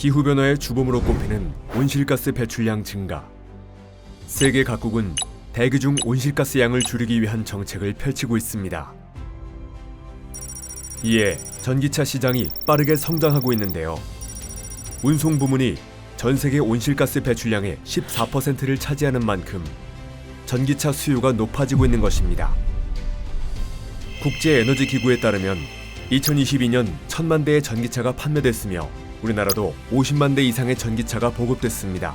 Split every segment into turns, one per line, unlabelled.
기후변화의 주범으로 꼽히는 온실가스 배출량 증가. 세계 각국은 대기 중 온실가스 양을 줄이기 위한 정책을 펼치고 있습니다. 이에 전기차 시장이 빠르게 성장하고 있는데요. 운송 부문이 전 세계 온실가스 배출량의 14%를 차지하는 만큼 전기차 수요가 높아지고 있는 것입니다. 국제에너지기구에 따르면 2022년 1000만 대의 전기차가 판매됐으며 우리나라도 50만 대 이상의 전기차가 보급됐습니다.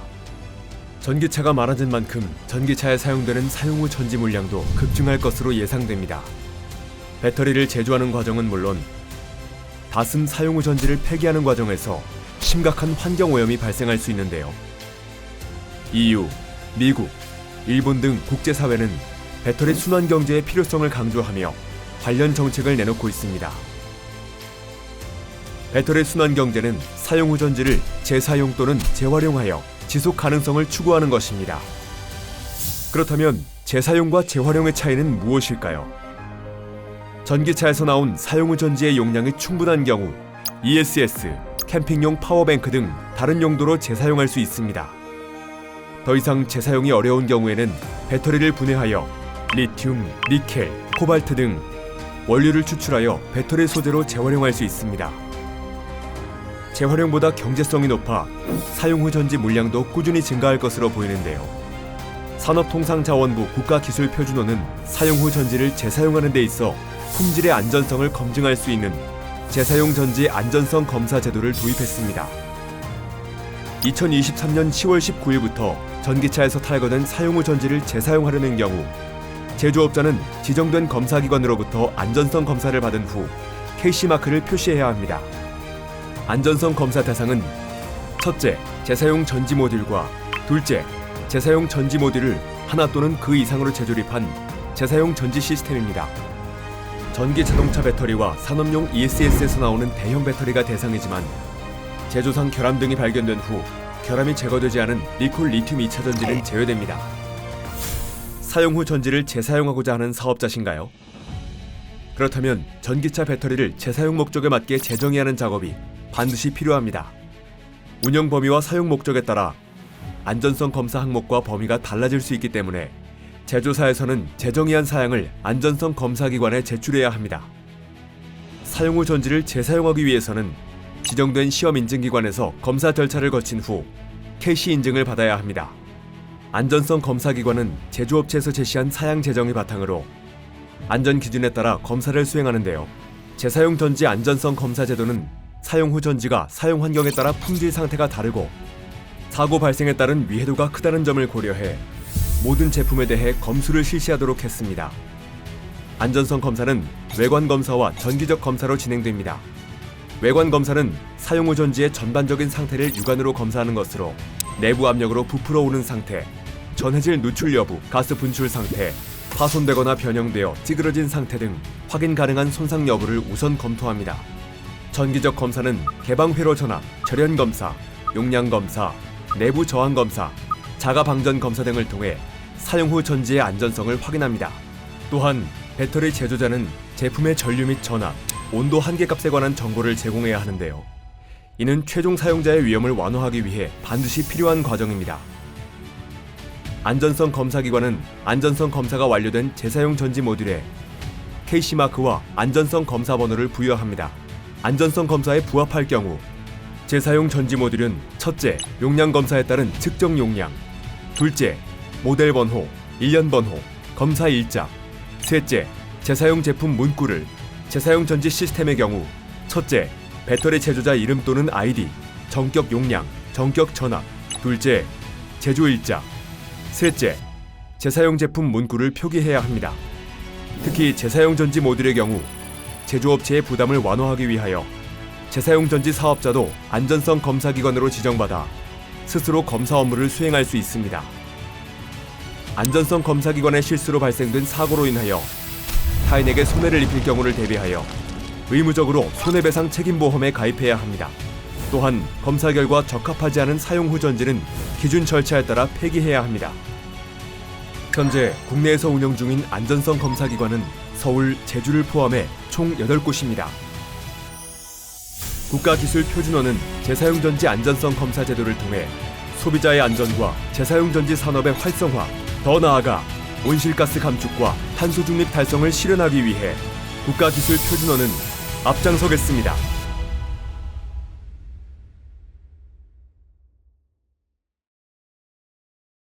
전기차가 많아진 만큼 전기차에 사용되는 사용 후 전지 물량도 급증할 것으로 예상됩니다. 배터리를 제조하는 과정은 물론 다슨 사용 후 전지를 폐기하는 과정에서 심각한 환경오염이 발생할 수 있는데요. EU, 미국, 일본 등 국제사회는 배터리 순환 경제의 필요성을 강조하며 관련 정책을 내놓고 있습니다. 배터리 순환 경제는 사용 후 전지를 재사용 또는 재활용하여 지속 가능성을 추구하는 것입니다. 그렇다면 재사용과 재활용의 차이는 무엇일까요? 전기차에서 나온 사용 후 전지의 용량이 충분한 경우 ESS, 캠핑용 파워뱅크 등 다른 용도로 재사용할 수 있습니다. 더 이상 재사용이 어려운 경우에는 배터리를 분해하여 리튬, 니켈, 코발트 등 원료를 추출하여 배터리 소재로 재활용할 수 있습니다. 재활용보다 경제성이 높아 사용 후 전지 물량도 꾸준히 증가할 것으로 보이는데요. 산업통상자원부 국가기술표준호는 사용 후 전지를 재사용하는 데 있어 품질의 안전성을 검증할 수 있는 재사용 전지 안전성 검사 제도를 도입했습니다. 2023년 10월 19일부터 전기차에서 탈거된 사용 후 전지를 재사용하려는 경우 제조업자는 지정된 검사기관으로부터 안전성 검사를 받은 후 KC마크를 표시해야 합니다. 안전성 검사 대상은 첫째, 재사용 전지 모듈과 둘째, 재사용 전지 모듈을 하나 또는 그 이상으로 재조립한 재사용 전지 시스템입니다. 전기 자동차 배터리와 산업용 ESS에서 나오는 대형 배터리가 대상이지만 제조상 결함 등이 발견된 후 결함이 제거되지 않은 니콜 리튬 2차 전지는 제외됩니다. 사용 후 전지를 재사용하고자 하는 사업자신가요? 그렇다면 전기차 배터리를 재사용 목적에 맞게 재정의하는 작업이 반드시 필요합니다. 운영 범위와 사용 목적에 따라 안전성 검사 항목과 범위가 달라질 수 있기 때문에 제조사에서는 재정의한 사양을 안전성 검사기관에 제출해야 합니다. 사용 후 전지를 재사용하기 위해서는 지정된 시험 인증기관에서 검사 절차를 거친 후 KC 인증을 받아야 합니다. 안전성 검사기관은 제조업체에서 제시한 사양 제정을 바탕으로 안전 기준에 따라 검사를 수행하는데요. 재사용 전지 안전성 검사 제도는 사용 후 전지가 사용 환경에 따라 품질 상태가 다르고 사고 발생에 따른 위해도가 크다는 점을 고려해 모든 제품에 대해 검수를 실시하도록 했습니다. 안전성 검사는 외관 검사와 전기적 검사로 진행됩니다. 외관 검사는 사용 후 전지의 전반적인 상태를 육안으로 검사하는 것으로 내부 압력으로 부풀어 오는 상태, 전해질 누출 여부, 가스 분출 상태, 파손되거나 변형되어 찌그러진 상태 등 확인 가능한 손상 여부를 우선 검토합니다. 전기적 검사는 개방 회로 전압, 절연 검사, 용량 검사, 내부 저항 검사, 자가 방전 검사 등을 통해 사용 후 전지의 안전성을 확인합니다. 또한 배터리 제조자는 제품의 전류 및 전압, 온도 한계값에 관한 정보를 제공해야 하는데요. 이는 최종 사용자의 위험을 완화하기 위해 반드시 필요한 과정입니다. 안전성 검사기관은 안전성 검사가 완료된 재사용 전지 모듈에 KC마크와 안전성 검사 번호를 부여합니다. 안전성 검사에 부합할 경우 재사용 전지 모듈은 첫째, 용량 검사에 따른 측정 용량, 둘째, 모델 번호, 일련 번호, 검사 일자, 셋째, 재사용 제품 문구를 재사용 전지 시스템의 경우 첫째, 배터리 제조자 이름 또는 아이디, 전격 용량, 전격 전압, 둘째, 제조 일자, 셋째, 재사용 제품 문구를 표기해야 합니다. 특히 재사용 전지 모듈의 경우 제조업체의 부담을 완화하기 위하여 재사용 전지 사업자도 안전성 검사기관으로 지정받아 스스로 검사 업무를 수행할 수 있습니다. 안전성 검사기관의 실수로 발생된 사고로 인하여 타인에게 손해를 입힐 경우를 대비하여 의무적으로 손해배상 책임보험에 가입해야 합니다. 또한 검사 결과 적합하지 않은 사용 후 전지는 기준 절차에 따라 폐기해야 합니다. 현재 국내에서 운영 중인 안전성 검사기관은 서울, 제주를 포함해 총 8곳입니다. 국가기술표준원은 재사용전지 안전성 검사 제도를 통해 소비자의 안전과 재사용전지 산업의 활성화, 더 나아가 온실가스 감축과 탄소 중립 달성을 실현하기 위해 국가기술표준원은 앞장서겠습니다.